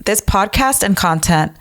This podcast and content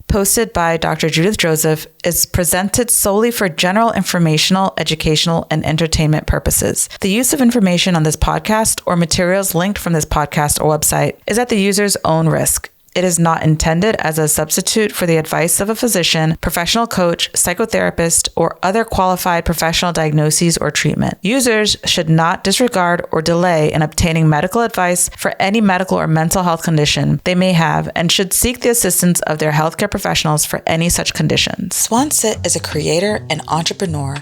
posted by Dr. Judith Joseph is presented solely for general informational, educational, and entertainment purposes. The use of information on this podcast or materials linked from this podcast or website is at the user's own risk. It is not intended as a substitute for the advice of a physician, professional coach, psychotherapist, or other qualified professional diagnoses or treatment. Users should not disregard or delay in obtaining medical advice for any medical or mental health condition they may have and should seek the assistance of their healthcare professionals for any such conditions. Swan Sit is a creator and entrepreneur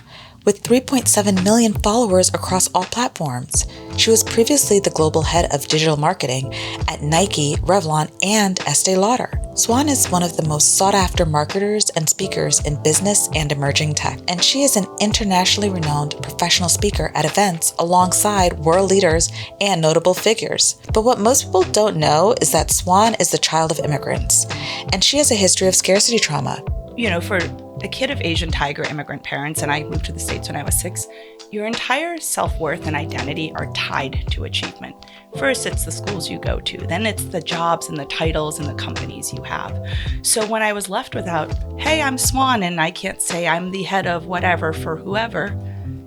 with 3.7 million followers across all platforms. She was previously the global head of digital marketing at Nike, Revlon, and Estee Lauder. Swan is one of the most sought-after marketers and speakers in business and emerging tech, and she is an internationally renowned professional speaker at events alongside world leaders and notable figures. But what most people don't know is that Swan is the child of immigrants, and she has a history of scarcity trauma. You know, for a kid of Asian tiger immigrant parents, and I moved to the States when I was 6, your entire self-worth and identity are tied to achievement. First, it's the schools you go to. Then it's the jobs and the titles and the companies you have. So when I was left without, hey, I'm Swan and I can't say I'm the head of whatever for whoever,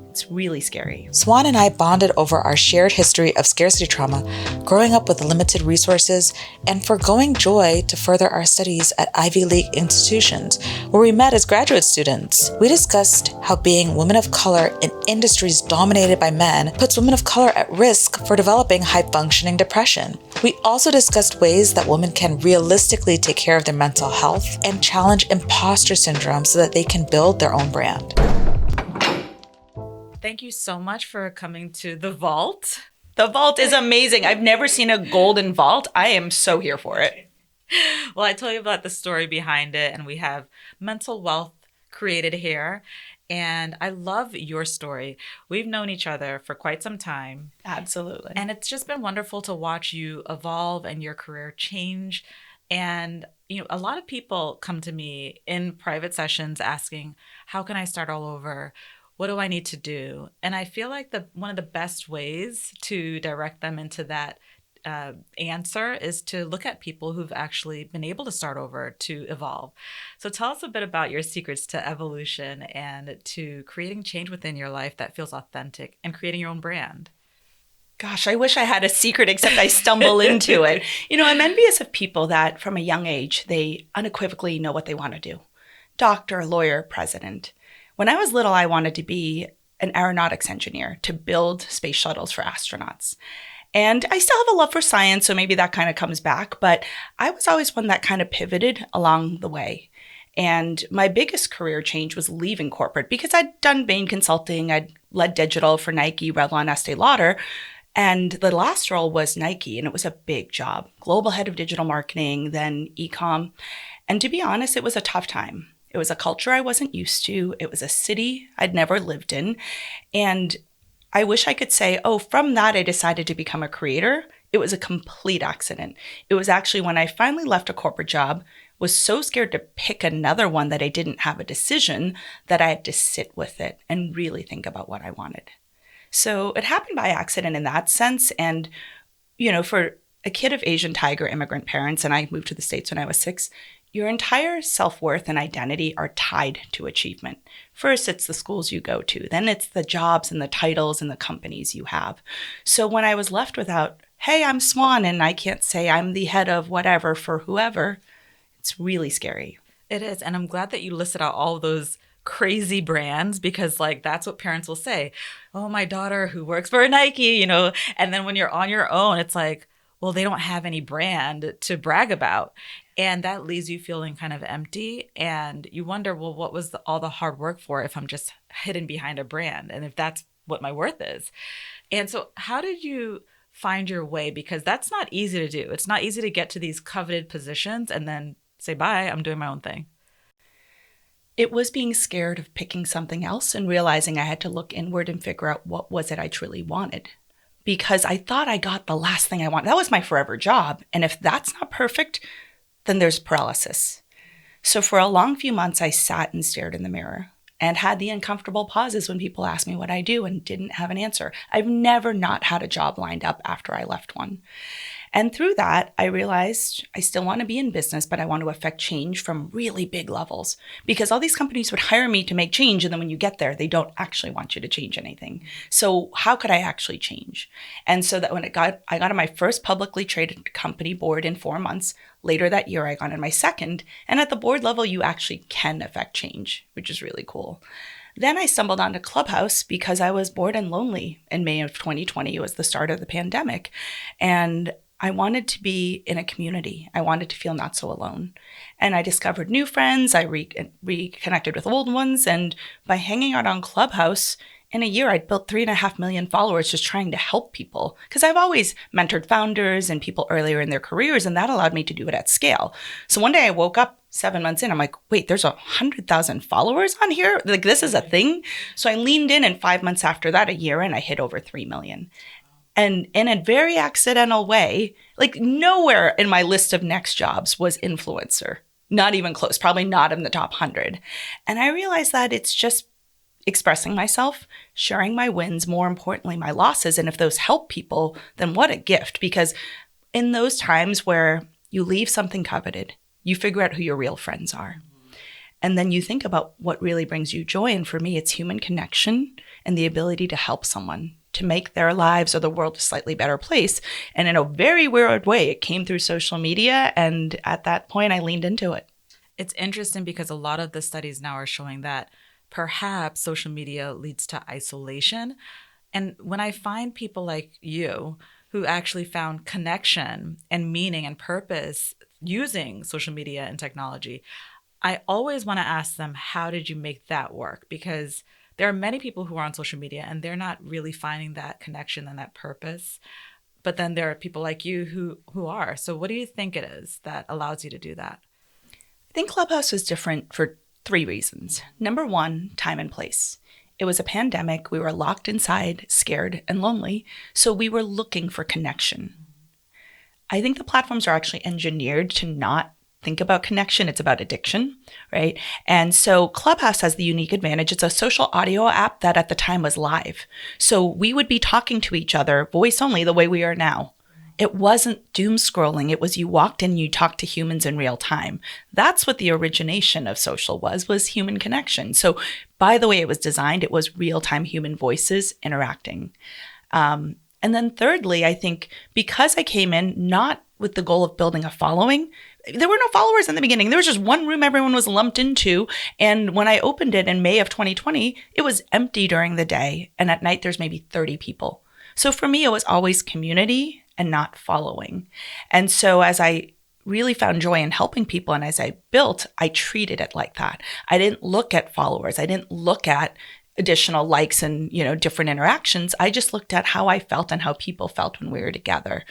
it's really scary. Swan and I bonded over our shared history of scarcity trauma, growing up with limited resources, and foregoing joy to further our studies at Ivy League institutions, where we met as graduate students. We discussed how being women of color in industries dominated by men puts women of color at risk for developing high-functioning depression. We also discussed ways that women can realistically take care of their mental health and challenge imposter syndrome so that they can build their own brand. Thank you so much for coming to the vault. The vault is amazing. I've never seen a golden vault. I am so here for it. Well, I told you about the story behind it, and we have mental wealth created here. And I love your story. We've known each other for quite some time. Absolutely. And it's just been wonderful to watch you evolve and your career change. And, you know, a lot of people come to me in private sessions asking, how can I start all over? What do I need to do? And I feel like one of the best ways to direct them into that answer is to look at people who've actually been able to start over, to evolve. So tell us a bit about your secrets to evolution and to creating change within your life that feels authentic and creating your own brand. Gosh, I wish I had a secret, except I stumble into it. You know, I'm envious of people that from a young age, they unequivocally know what they want to do. Doctor, lawyer, president. When I was little, I wanted to be an aeronautics engineer to build space shuttles for astronauts. And I still have a love for science, so maybe that kind of comes back, but I was always one that kind of pivoted along the way. And my biggest career change was leaving corporate because I'd done Bain Consulting, I'd led digital for Nike, Revlon, and Estee Lauder, and the last role was Nike, and it was a big job. Global head of digital marketing, then e-com. And to be honest, it was a tough time. It was a culture I wasn't used to. It was a city I'd never lived in. And I wish I could say, oh, from that, I decided to become a creator. It was a complete accident. It was actually when I finally left a corporate job, was so scared to pick another one that I didn't have a decision, that I had to sit with it and really think about what I wanted. So it happened by accident in that sense. And, you know, for a kid of Asian tiger immigrant parents, and I moved to the States when I was 6, your entire self-worth and identity are tied to achievement. First, it's the schools you go to. Then it's the jobs and the titles and the companies you have. So when I was left without, hey, I'm Swan and I can't say I'm the head of whatever for whoever, it's really scary. It is. And I'm glad that you listed out all those crazy brands, because like that's what parents will say. Oh, my daughter who works for Nike, you know, and then when you're on your own, it's like, well, they don't have any brand to brag about. And that leaves you feeling kind of empty. And you wonder, well, what was all the hard work for if I'm just hidden behind a brand? And if that's what my worth is. And so how did you find your way? Because that's not easy to do. It's not easy to get to these coveted positions and then say, bye, I'm doing my own thing. It was being scared of picking something else and realizing I had to look inward and figure out what was it I truly wanted. Because I thought I got the last thing I wanted. That was my forever job. And if that's not perfect, then there's paralysis. So for a long few months, I sat and stared in the mirror and had the uncomfortable pauses when people asked me what I do and didn't have an answer. I've never not had a job lined up after I left one. And through that, I realized I still want to be in business, but I want to affect change from really big levels, because all these companies would hire me to make change. And then when you get there, they don't actually want you to change anything. So how could I actually change? And so that when I got on my first publicly traded company board in 4 months. Later that year, I got on my second. And at the board level, you actually can affect change, which is really cool. Then I stumbled onto Clubhouse because I was bored and lonely in May of 2020. It was the start of the pandemic. And I wanted to be in a community. I wanted to feel not so alone. And I discovered new friends. I reconnected with old ones. And by hanging out on Clubhouse, in a year, I'd built 3.5 million followers just trying to help people, because I've always mentored founders and people earlier in their careers, and that allowed me to do it at scale. So one day I woke up 7 months in, I'm like, wait, there's 100,000 followers on here? Like, this is a thing? So I leaned in, and 5 months after that, a year in, I hit over 3 million. And in a very accidental way, like nowhere in my list of next jobs was influencer. Not even close, probably not in the top 100. And I realized that it's just expressing myself, sharing my wins, more importantly, my losses. And if those help people, then what a gift. Because in those times where you leave something coveted, you figure out who your real friends are. And then you think about what really brings you joy. And for me, it's human connection and the ability to help someone, to make their lives or the world a slightly better place. And in a very weird way, it came through social media. And at that point, I leaned into it. It's interesting because a lot of the studies now are showing that perhaps social media leads to isolation. And when I find people like you who actually found connection and meaning and purpose using social media and technology, I always want to ask them, how did you make that work? Because there are many people who are on social media and they're not really finding that connection and that purpose. But then there are people like you who are. So what do you think it is that allows you to do that? I think Clubhouse was different for 3 reasons. Number 1, time and place. It was a pandemic. We were locked inside, scared and lonely. So we were looking for connection. I think the platforms are actually engineered to not think about connection. It's about addiction, right? And so Clubhouse has the unique advantage. It's a social audio app that at the time was live. So we would be talking to each other, voice only, the way we are now. It wasn't doom scrolling. It was you walked in, you talked to humans in real time. That's what the origination of social was human connection. So by the way it was designed, it was real-time human voices interacting. And then thirdly, I think because I came in not with the goal of building a following, there were no followers in the beginning. There was just one room everyone was lumped into. And when I opened it in May of 2020, it was empty during the day. And at night, there's maybe 30 people. So for me, it was always community and not following. And so as I really found joy in helping people and as I built, I treated it like that. I didn't look at followers. I didn't look at additional likes and, different interactions. I just looked at how I felt and how people felt when we were together.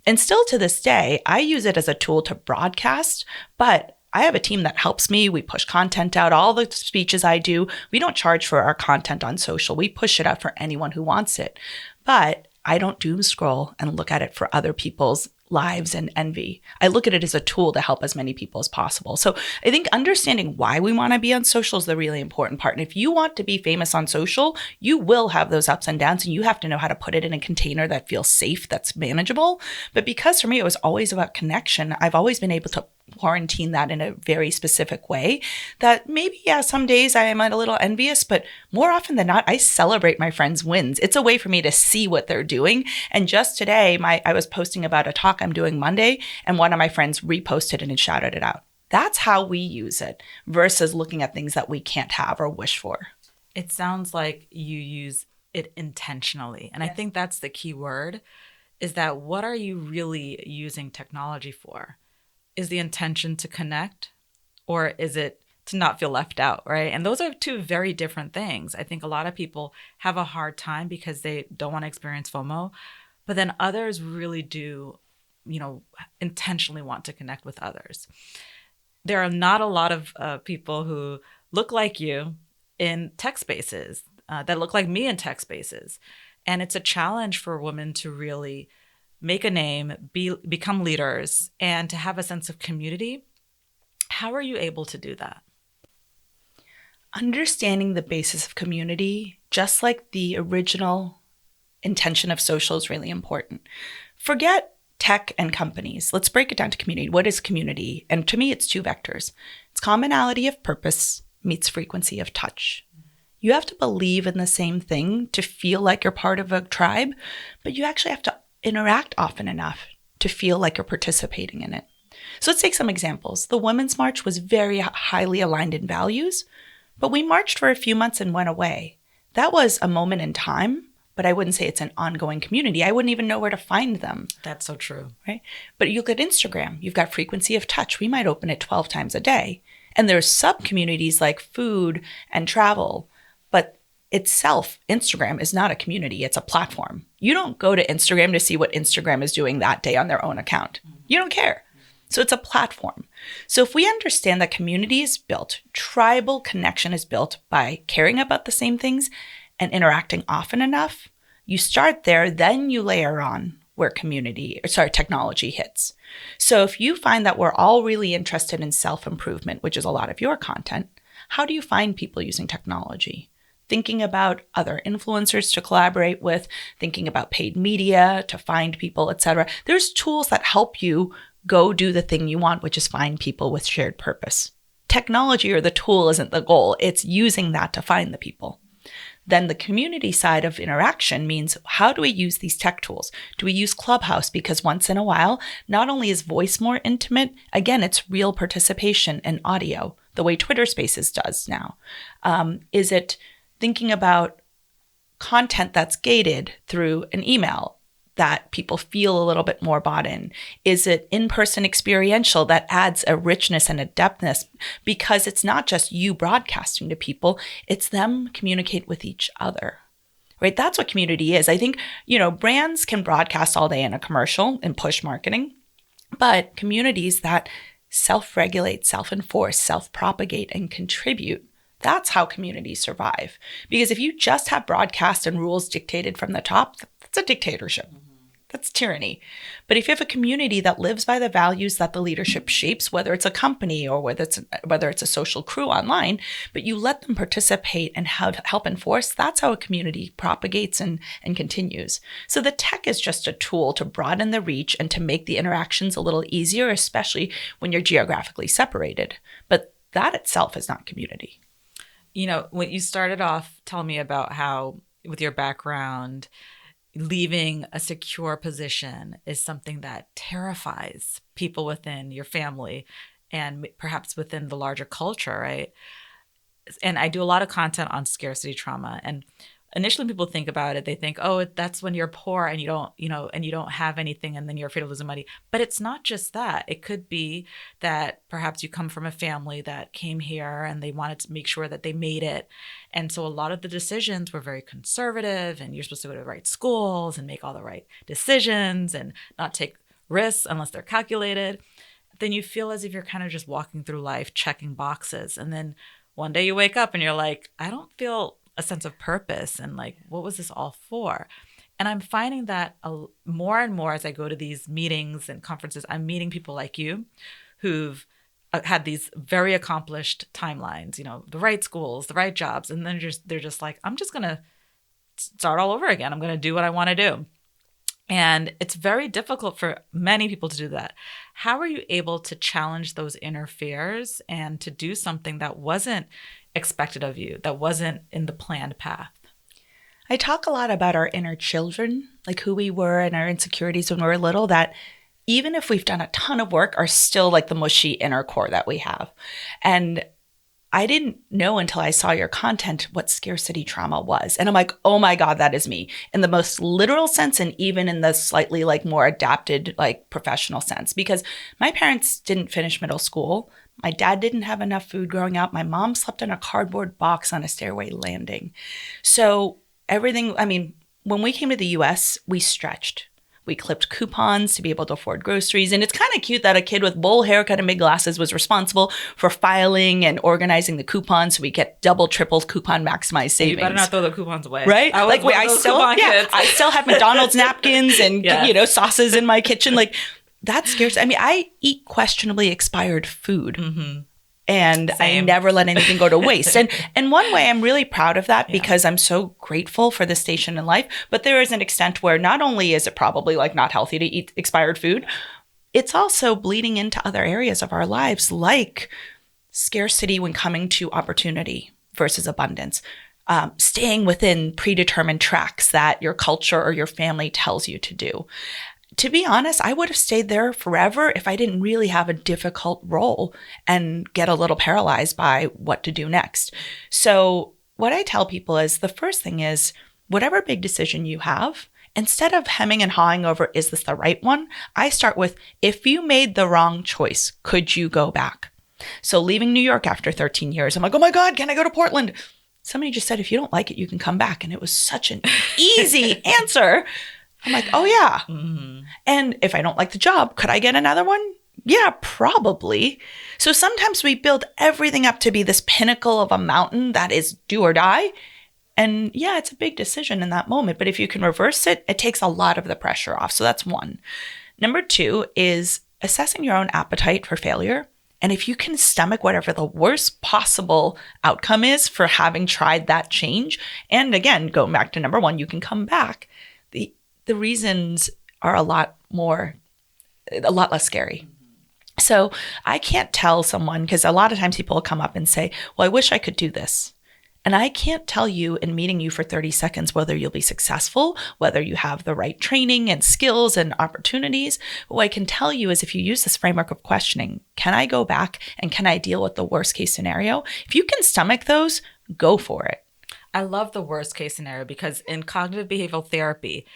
And still to this day, I use it as a tool to broadcast, but I have a team that helps me. We push content out, all the speeches I do. We don't charge for our content on social. We push it out for anyone who wants it. But I don't doom scroll and look at it for other people's lives and envy. I look at it as a tool to help as many people as possible. So I think understanding why we want to be on social is the really important part. And if you want to be famous on social, you will have those ups and downs, and you have to know how to put it in a container that feels safe, that's manageable. But because for me, it was always about connection, I've always been able to quarantine that in a very specific way that maybe, some days I am a little envious, but more often than not, I celebrate my friends' wins. It's a way for me to see what they're doing. And just today, I was posting about a talk I'm doing Monday, and one of my friends reposted it and shouted it out. That's how we use it versus looking at things that we can't have or wish for. It sounds like you use it intentionally. And yes. I think that's the key word, is that what are you really using technology for? Is the intention to connect, or is it to not feel left out, right? And those are 2 very different things. I think a lot of people have a hard time because they don't want to experience FOMO, but then others really do, intentionally want to connect with others. There are not a lot of people who look like you in tech spaces, that look like me in tech spaces. And it's a challenge for women to really make a name, become leaders, and to have a sense of community. How are you able to do that? Understanding the basis of community, just like the original intention of social, is really important. Forget tech and companies. Let's break it down to community. What is community? And to me, it's two vectors. It's commonality of purpose meets frequency of touch. You have to believe in the same thing to feel like you're part of a tribe, but you actually have to interact often enough to feel like you're participating in it. So let's take some examples. The Women's March was very highly aligned in values, but we marched for a few months and went away. That was a moment in time, but I wouldn't say it's an ongoing community. I wouldn't even know where to find them. That's so true. Right? But you look at Instagram, you've got frequency of touch. We might open it 12 times a day. And there's sub-communities like food and travel, but itself, Instagram is not a community, it's a platform. You don't go to Instagram to see what Instagram is doing that day on their own account. You don't care. So it's a platform. So if we understand that community is built, tribal connection is built by caring about the same things and interacting often enough, you start there, then you layer on where technology hits. So if you find that we're all really interested in self-improvement, which is a lot of your content, how do you find people using technology? Thinking about other influencers to collaborate with, thinking about paid media to find people, etc. There's tools that help you go do the thing you want, which is find people with shared purpose. Technology or the tool isn't the goal. It's using that to find the people. Then the community side of interaction means, how do we use these tech tools? Do we use Clubhouse? Because once in a while, not only is voice more intimate, again, it's real participation and audio, the way Twitter Spaces does now. Is it thinking about content that's gated through an email that people feel a little bit more bought in? Is it in-person experiential that adds a richness and a depthness because it's not just you broadcasting to people, it's them communicate with each other, right? That's what community is. I think, brands can broadcast all day in a commercial and push marketing, but communities that self-regulate, self-enforce, self-propagate, and contribute, that's how communities survive. Because if you just have broadcast and rules dictated from the top, that's a dictatorship. That's tyranny. But if you have a community that lives by the values that the leadership shapes, whether it's a company or whether it's a social crew online, but you let them participate and help enforce, that's how a community propagates and continues. So the tech is just a tool to broaden the reach and to make the interactions a little easier, especially when you're geographically separated. But that itself is not community. When you started off telling me about how, with your background, leaving a secure position is something that terrifies people within your family and perhaps within the larger culture, right? And I do a lot of content on scarcity trauma. And initially when people think about it, they think, oh, that's when you're poor and you don't have anything and then you're afraid of losing money. But it's not just that. It could be that perhaps you come from a family that came here and they wanted to make sure that they made it. And so a lot of the decisions were very conservative and you're supposed to go to the right schools and make all the right decisions and not take risks unless they're calculated. Then you feel as if you're kind of just walking through life, checking boxes. And then one day you wake up and you're like, I don't feel a sense of purpose and like, what was this all for? And I'm finding that more and more as I go to these meetings and conferences, I'm meeting people like you who've had these very accomplished timelines, the right schools, the right jobs. And then they're just like, I'm just going to start all over again. I'm going to do what I want to do. And it's very difficult for many people to do that. How are you able to challenge those inner fears and to do something that wasn't expected of you, that wasn't in the planned path? I talk a lot about our inner children, like who we were and our insecurities when we were little, that even if we've done a ton of work, are still like the mushy inner core that we have. And I didn't know until I saw your content what scarcity trauma was. And I'm like, oh my God, that is me in the most literal sense and even in the slightly like more adapted like professional sense. Because my parents didn't finish middle school. My dad didn't have enough food growing up. My mom slept in a cardboard box on a stairway landing. So everything, when we came to the US, we stretched. We clipped coupons to be able to afford groceries. And it's kind of cute that a kid with bowl haircut and big glasses was responsible for filing and organizing the coupons so we get double, triple coupon maximized savings. You better not throw the coupons away. Right? I still have McDonald's napkins and sauces in my kitchen. Like, that's scarce. I eat questionably expired food. Mm-hmm. And Same. I never let anything go to waste. And one way I'm really proud of that because I'm so grateful for the station in life. But there is an extent where not only is it probably like not healthy to eat expired food, it's also bleeding into other areas of our lives, like scarcity when coming to opportunity versus abundance. Staying within predetermined tracks that your culture or your family tells you to do. To be honest, I would have stayed there forever if I didn't really have a difficult role and get a little paralyzed by what to do next. So what I tell people is the first thing is whatever big decision you have, instead of hemming and hawing over, is this the right one? I start with, if you made the wrong choice, could you go back? So leaving New York after 13 years, I'm like, oh my God, can I go to Portland? Somebody just said, if you don't like it, you can come back. And it was such an easy answer. I'm like, oh yeah. Mm-hmm. And if I don't like the job, could I get another one? Yeah, probably. So sometimes we build everything up to be this pinnacle of a mountain that is do or die. And yeah, it's a big decision in that moment. But if you can reverse it, it takes a lot of the pressure off. So that's one. Number two is assessing your own appetite for failure. And if you can stomach whatever the worst possible outcome is for having tried that change, and again, going back to number one, you can come back. The reasons are a lot less scary. So I can't tell someone, because a lot of times people will come up and say, well, I wish I could do this. And I can't tell you in meeting you for 30 seconds whether you'll be successful, whether you have the right training and skills and opportunities. What I can tell you is if you use this framework of questioning, can I go back and can I deal with the worst case scenario? If you can stomach those, go for it. I love the worst case scenario because in cognitive behavioral therapy,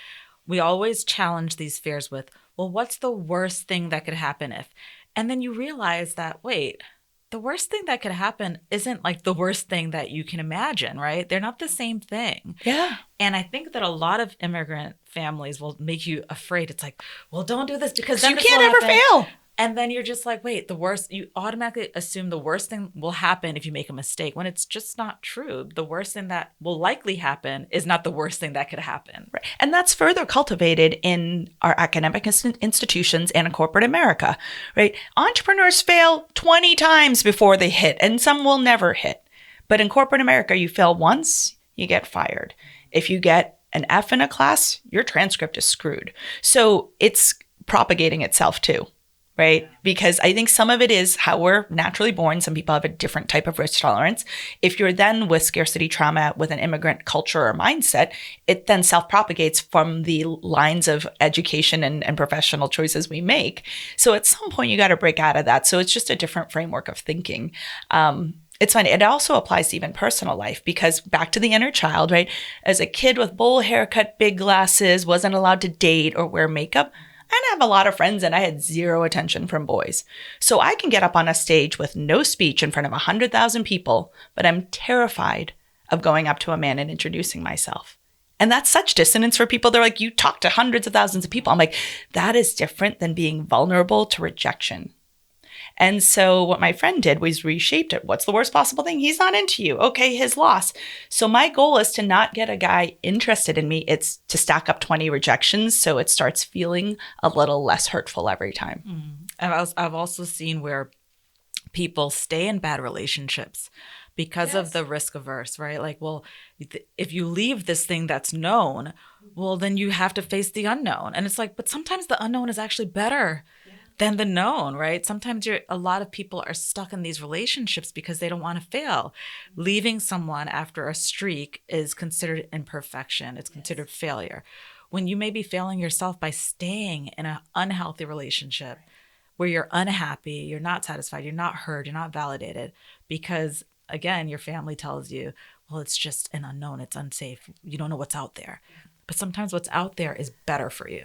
we always challenge these fears with, well, what's the worst thing that could happen if? And then you realize that, wait, the worst thing that could happen isn't like the worst thing that you can imagine, right? They're not the same thing. Yeah. And I think that a lot of immigrant families will make you afraid. It's like, well, don't do this because then you can't ever fail. And then you're just like, wait, you automatically assume the worst thing will happen if you make a mistake when it's just not true. The worst thing that will likely happen is not the worst thing that could happen. Right. And that's further cultivated in our academic institutions and in corporate America, right? Entrepreneurs fail 20 times before they hit, and some will never hit. But in corporate America, you fail once, you get fired. If you get an F in a class, your transcript is screwed. So it's propagating itself too. Right? Because I think some of it is how we're naturally born. Some people have a different type of risk tolerance. If you're then with scarcity trauma with an immigrant culture or mindset, it then self-propagates from the lines of education and professional choices we make. So at some point, you got to break out of that. So it's just a different framework of thinking. It's funny. It also applies to even personal life because back to the inner child, right? As a kid with bowl haircut, big glasses, wasn't allowed to date or wear makeup, I have a lot of friends and I had zero attention from boys. So I can get up on a stage with no speech in front of 100,000 people, but I'm terrified of going up to a man and introducing myself. And that's such dissonance for people. They're like, you talk to hundreds of thousands of people. I'm like, that is different than being vulnerable to rejection. And so what my friend did was reshaped it. What's the worst possible thing? He's not into you. Okay, his loss. So my goal is to not get a guy interested in me. It's to stack up 20 rejections so it starts feeling a little less hurtful every time. Mm. I've also seen where people stay in bad relationships because of the risk averse, right? Like, well, if you leave this thing that's known, well, then you have to face the unknown. And it's like, but sometimes the unknown is actually better than the known, right? Sometimes a lot of people are stuck in these relationships because they don't want to fail. Leaving someone after a streak is considered imperfection. It's considered failure. When you may be failing yourself by staying in an unhealthy relationship where you're unhappy, you're not satisfied, you're not heard, you're not validated because, again, your family tells you, well, it's just an unknown, it's unsafe, you don't know what's out there. But sometimes what's out there is better for you.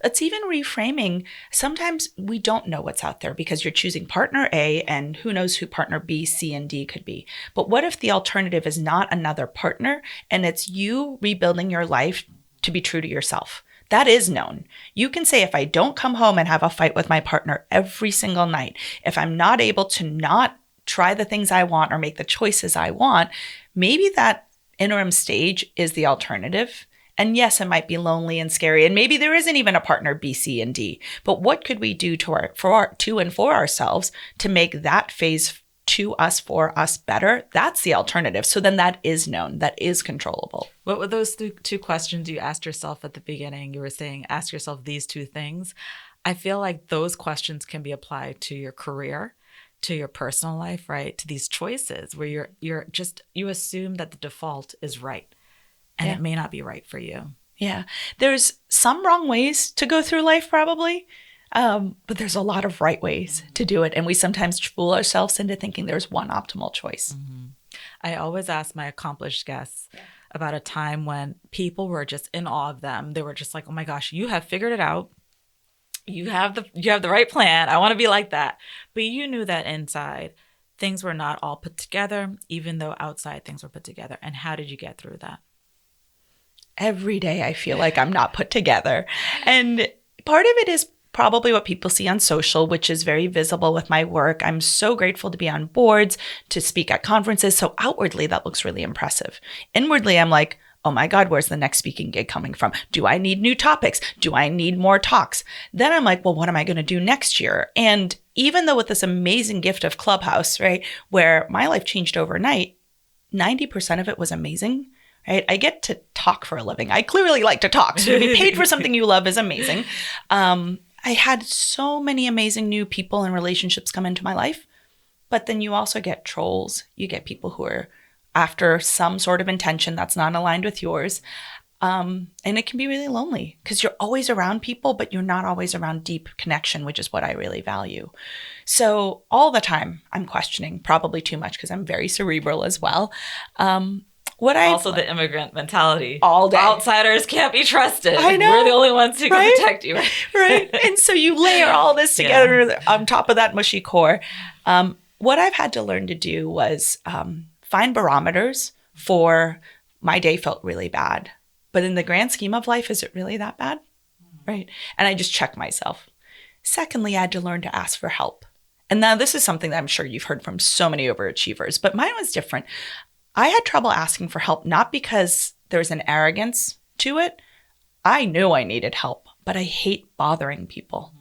It's even reframing. Sometimes we don't know what's out there because you're choosing partner A and who knows who partner B, C, and D could be. But what if the alternative is not another partner and it's you rebuilding your life to be true to yourself? That is known. You can say, if I don't come home and have a fight with my partner every single night, if I'm not able to not try the things I want or make the choices I want, maybe that interim stage is the alternative. And yes, it might be lonely and scary. And maybe there isn't even a partner B, C, and D. But what could we do for ourselves to make that phase to us, for us better, that's the alternative. So then that is known, that is controllable. What were those two questions you asked yourself at the beginning? You were saying, ask yourself these two things. I feel like those questions can be applied to your career, to your personal life, right? To these choices where you assume that the default is right, and it may not be right for you. Yeah. There's some wrong ways to go through life probably, but there's a lot of right ways to do it. And we sometimes fool ourselves into thinking there's one optimal choice. Mm-hmm. I always ask my accomplished guests about a time when people were just in awe of them. They were just like, oh my gosh, you have figured it out. You have the right plan. I want to be like that. But you knew that inside things were not all put together, even though outside things were put together. And how did you get through that? Every day I feel like I'm not put together. And part of it is probably what people see on social, which is very visible with my work. I'm so grateful to be on boards, to speak at conferences. So outwardly, that looks really impressive. Inwardly, I'm like, oh my God, where's the next speaking gig coming from? Do I need new topics? Do I need more talks? Then I'm like, well, what am I going to do next year? And even though with this amazing gift of Clubhouse, right, where my life changed overnight, 90% of it was amazing. Right? I get to talk for a living. I clearly like to talk. So to be paid for something you love is amazing. I had so many amazing new people and relationships come into my life. But then you also get trolls. You get people who are after some sort of intention that's not aligned with yours. And it can be really lonely because you're always around people, but you're not always around deep connection, which is what I really value. So all the time I'm questioning, probably too much because I'm very cerebral as well. Also the immigrant mentality. All day. Outsiders can't be trusted. I know. We're the only ones who can protect you. Right. And so you layer all this together on top of that mushy core. What I've had to learn to do was find barometers for my day felt really bad. But in the grand scheme of life, is it really that bad? Right. And I just check myself. Secondly, I had to learn to ask for help. And now this is something that I'm sure you've heard from so many overachievers, but mine was different. I had trouble asking for help, not because there's an arrogance to it. I knew I needed help, but I hate bothering people.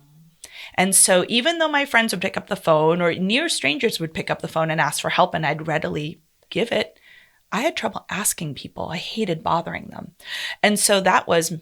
And so even though my friends would pick up the phone or near strangers would pick up the phone and ask for help and I'd readily give it, I had trouble asking people. I hated bothering them. And so that was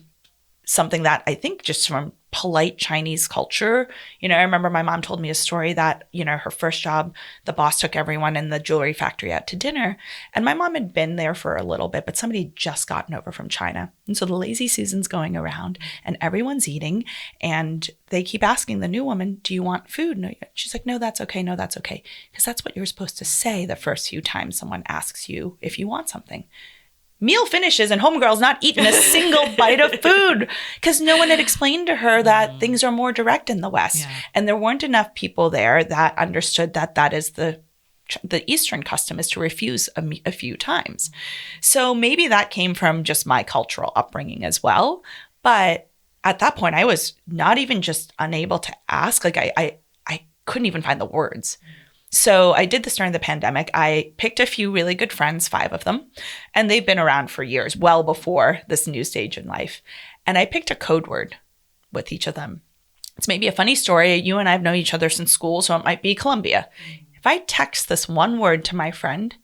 something that I think just from polite Chinese culture, I remember my mom told me a story that, her first job, the boss took everyone in the jewelry factory out to dinner. And my mom had been there for a little bit, but somebody had just gotten over from China. And so the lazy Susan's going around and everyone's eating. And they keep asking the new woman, do you want food? No. She's like, no, that's okay. No, that's okay. Because that's what you're supposed to say the first few times someone asks you if you want something. Meal finishes and homegirl's not eating a single bite of food because no one had explained to her that things are more direct in the West. Yeah. And there weren't enough people there that understood that that is the Eastern custom is to refuse a few times. So maybe that came from just my cultural upbringing as well. But at that point, I was not even just unable to ask. Like I couldn't even find the words. So I did this during the pandemic. I picked a few really good friends, 5 of them, and they've been around for years, well before this new stage in life. And I picked a code word with each of them. It's maybe a funny story. You and I have known each other since school, so it might be Columbia. If I text this one word to my friend,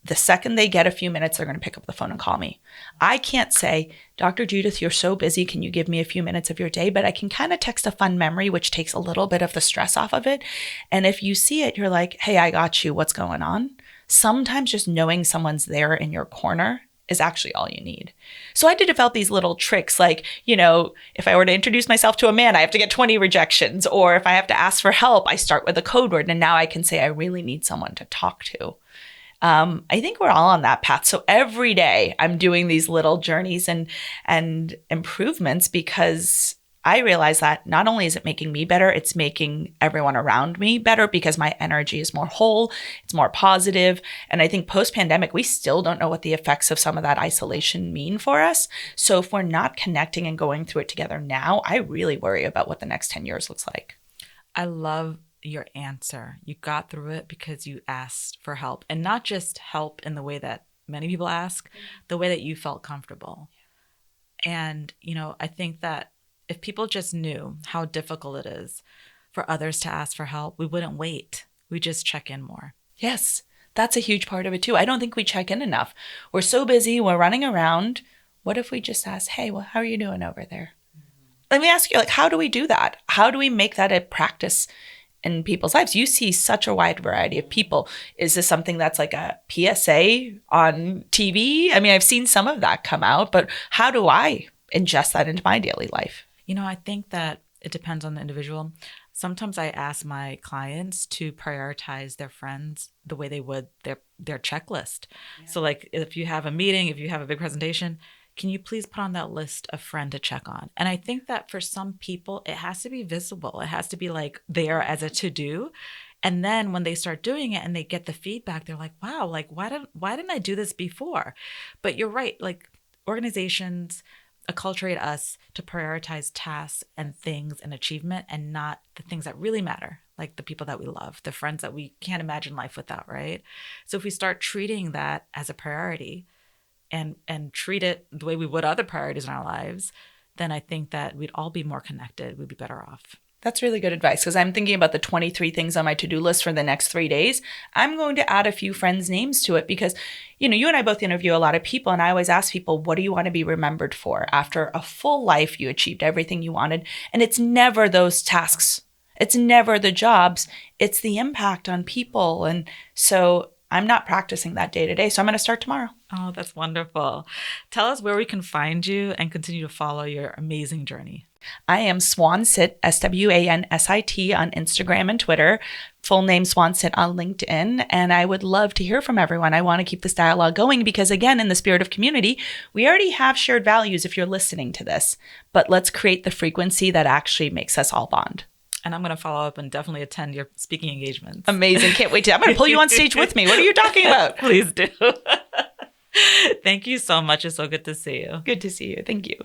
the second they get a few minutes, they're going to pick up the phone and call me. I can't say, Dr. Judith, you're so busy. Can you give me a few minutes of your day? But I can kind of text a fun memory, which takes a little bit of the stress off of it. And if you see it, you're like, hey, I got you. What's going on? Sometimes just knowing someone's there in your corner is actually all you need. So I had to develop these little tricks like, if I were to introduce myself to a man, I have to get 20 rejections. Or if I have to ask for help, I start with a code word. And now I can say, I really need someone to talk to. I think we're all on that path. So every day I'm doing these little journeys and improvements because I realize that not only is it making me better, it's making everyone around me better because my energy is more whole, it's more positive. And I think post-pandemic, we still don't know what the effects of some of that isolation mean for us. So if we're not connecting and going through it together now, I really worry about what the next 10 years looks like. I love your answer. You got through it because you asked for help, and not just help in the way that many people ask, the way that you felt comfortable. And, I think that if people just knew how difficult it is for others to ask for help, we wouldn't wait. We just check in more. Yes, that's a huge part of it too. I don't think we check in enough. We're so busy, we're running around. What if we just ask, hey, well, how are you doing over there? Let me ask you, like, how do we do that? How do we make that a practice in people's lives? You see such a wide variety of people. Is this something that's like a PSA on TV? I mean, I've seen some of that come out, but how do I ingest that into my daily life? I think that it depends on the individual. Sometimes I ask my clients to prioritize their friends the way they would their checklist. Yeah. So like if you have a meeting, if you have a big presentation, can you please put on that list a friend to check on? And I think that for some people, it has to be visible. It has to be like there as a to-do. And then when they start doing it and they get the feedback, they're like, wow, like why didn't I do this before? But you're right, like organizations acculturate us to prioritize tasks and things and achievement and not the things that really matter, like the people that we love, the friends that we can't imagine life without, right? So if we start treating that as a priority and treat it the way we would other priorities in our lives, then I think that we'd all be more connected. We'd be better off. That's really good advice, because I'm thinking about the 23 things on my to-do list for the next 3 days. I'm going to add a few friends' names to it because, you and I both interview a lot of people, and I always ask people, what do you want to be remembered for? After a full life, you achieved everything you wanted. And it's never those tasks. It's never the jobs. It's the impact on people. And so I'm not practicing that day to day, so I'm going to start tomorrow. Oh, that's wonderful. Tell us where we can find you and continue to follow your amazing journey. I am Swan Sit, SWANSIT on Instagram and Twitter, full name Swan Sit on LinkedIn, and I would love to hear from everyone. I want to keep this dialogue going because, again, in the spirit of community, we already have shared values if you're listening to this, but let's create the frequency that actually makes us all bond. And I'm going to follow up and definitely attend your speaking engagements. Amazing. Can't wait to. I'm going to pull you on stage with me. What are you talking about? Please do. Thank you so much. It's so good to see you. Good to see you. Thank you.